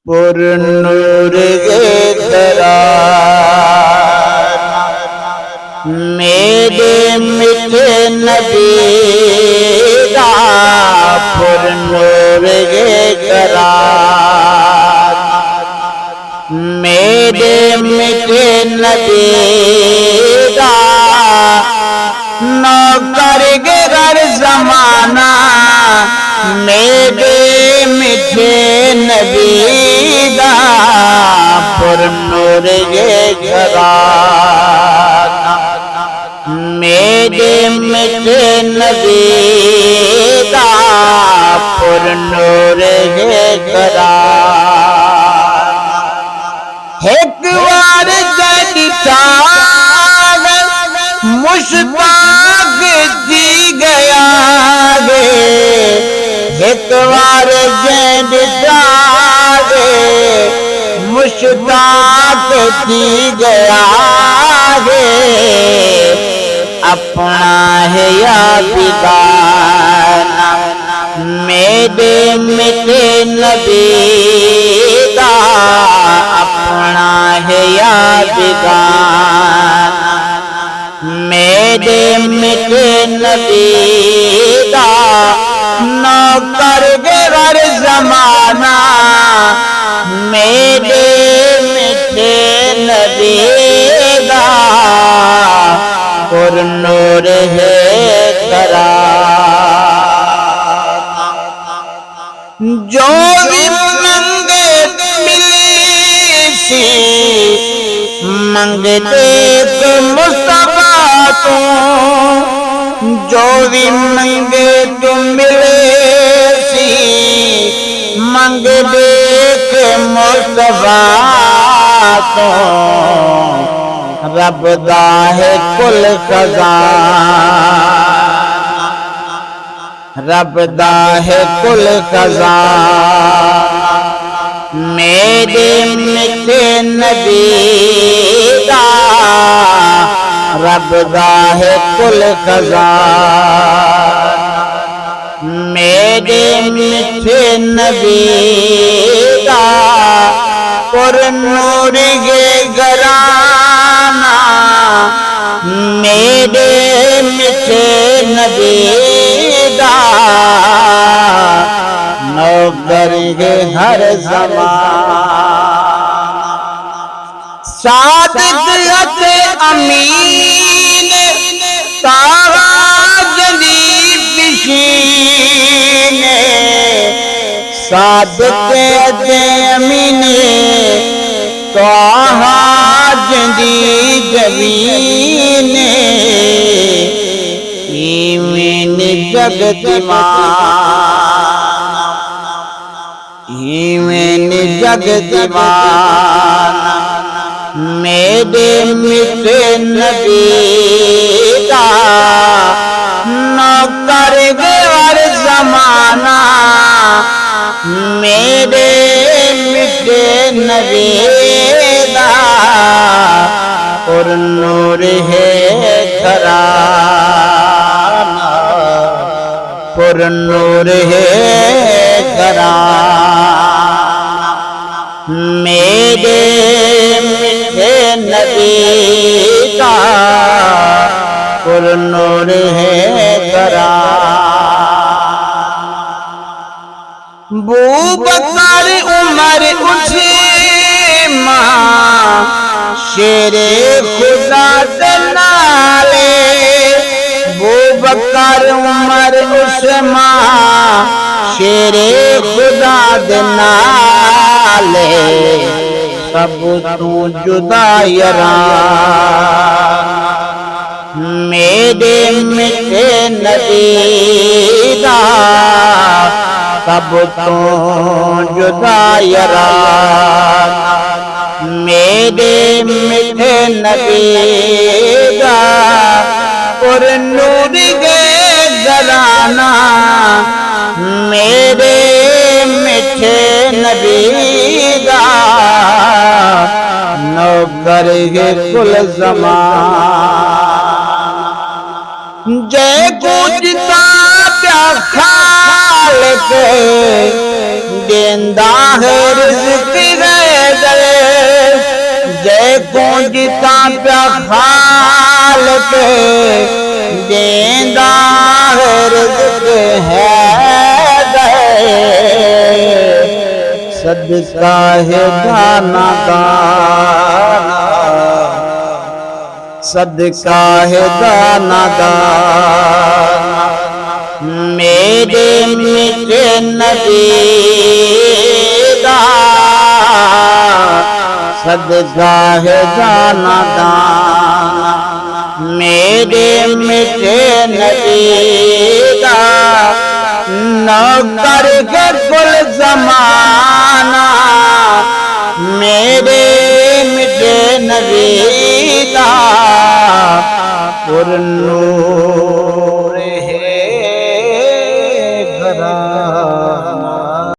پر نور ترانہ میرے میٹھے نبی دا پر نور ترانہ میرے میٹھے نبی دا نوکر گر زمانہ میرے میٹھے نبی دا پر نور گھرانہ میرے میٹھے نبی دا پر نور گھرانہ ایک وار جڑتا مشتاق دی گیا گے ایک وار جڑتا مشتاق دی گیا گے اپنا ہے یادگار میرے میٹھے نبی دا اپنا ہے یادگار میرے میٹھے نبی دا نوکر گر زمانہ میرے میٹھے نبی دا پر نور ہے ترانہ جو بھی منگے ملی سی منگتے تو مصطفیٰ تو جو بھی منگے تو ملے سی منگ دیکھ مصطفیٰ تو رب دا ہے کل خزانہ رب دا ہے کل خزانہ میرے میٹھے نبی دا رب دا ہے کل خزانہ میرے میٹھے نبی دا پر نور گھرانہ میرے میٹھے نبی دا نوکر ہر زمان صادق امین تاج دی پشین صادق امین تاج دی جبین ایمین جگتمان ایمین جگتمان میرے میٹھے نبی دا نوکر گر زمانہ میرے میٹھے نبی دا پر نور ہے گھرانہ پر نور ہے گھرانہ میرے میٹھے نبی کا پر نور ہے گھرانہ بوبکر عمر عثمان شیر خدا دنالے بوبکر عمر عثمان شیر خدا دنالے سب تو جدا یاران میرے میٹھے نبی دا سب تو جدا یاران میرے میٹھے نبی دا پر نور گھرانہ میرے میٹھے نبی دا نوکر کل زمان جے گوجتا پیا خالق دیندہ ہے رزق غیظ جے کو جتا پیا خالق دیندہ ہے رزق ہے صدقہ ہے دانا دانا صدقہ ہے دانا دانا میرے میٹھے نبی دا صدقہ ہے دانا دانا میرے میٹھے نبی دا نوکر کے کل